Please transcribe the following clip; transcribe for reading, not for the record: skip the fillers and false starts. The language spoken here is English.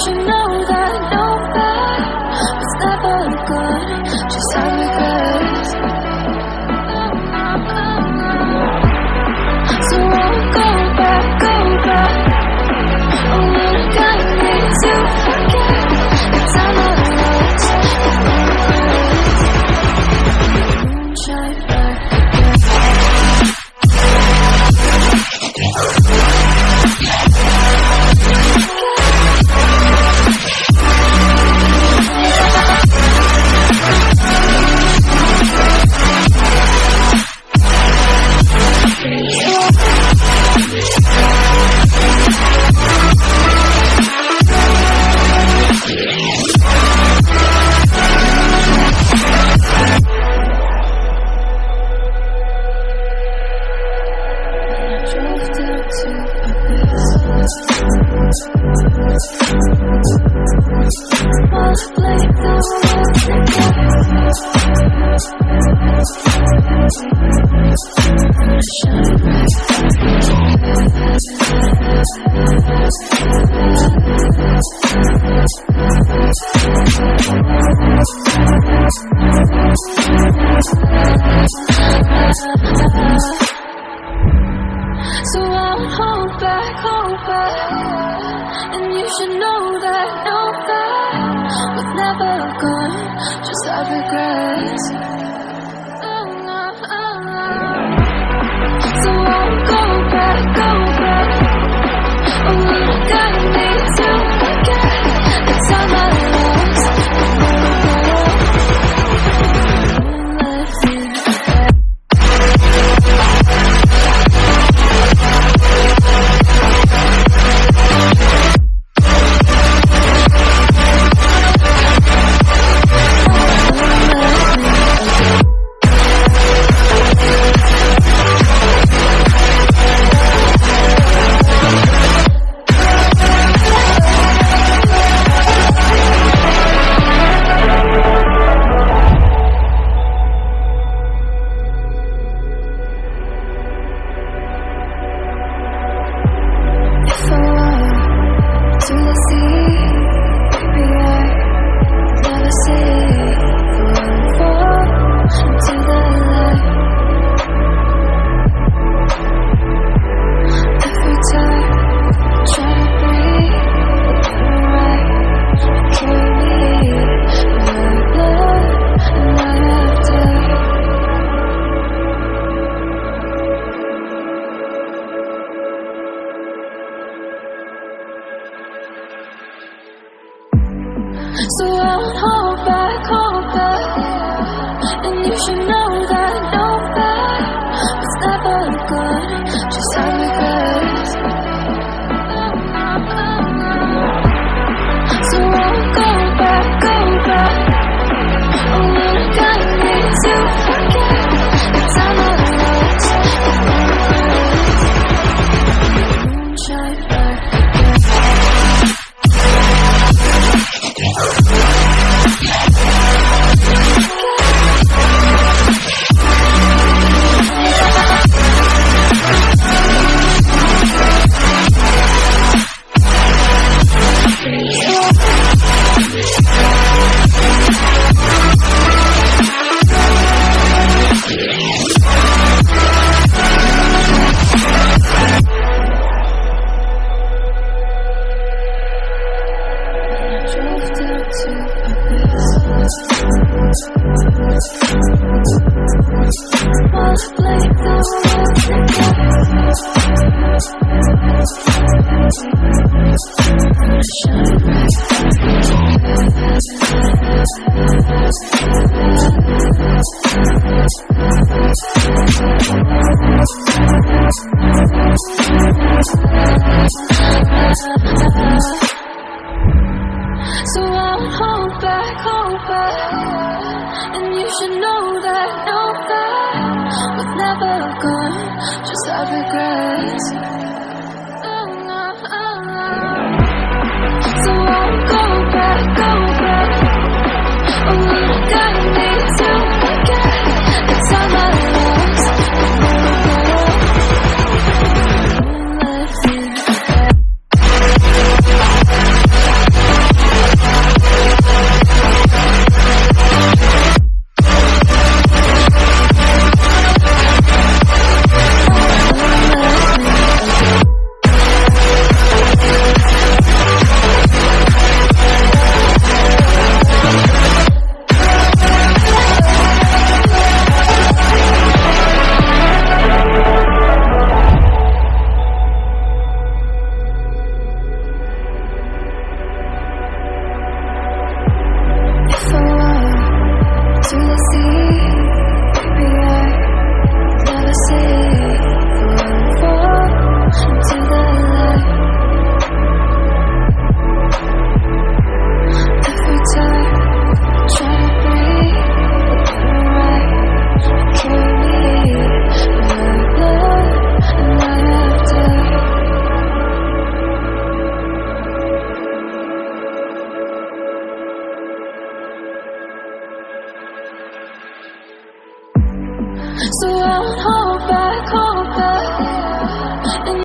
should know that no bad was never good. Just have regrets. So I'll go back. Oh, when I got me to forget the time I lost, moonshine back again. So I'll hold back, and you should know that no bad was never good. Just have regrets. So I'll go back. Oh, when I got me to forget the time I lost. To the sea, baby, I never say fall into the light. Every time I try to breathe, you're right. You carry me like blood, and I have died. So I'll hold back, and you should know that no bad was never good. Just have regrets. So I'll go back. Oh, when I got me to forget the time I lost. Moonshine back again. So I'll hold back, and you should know that no bad was never good. Just have regrets.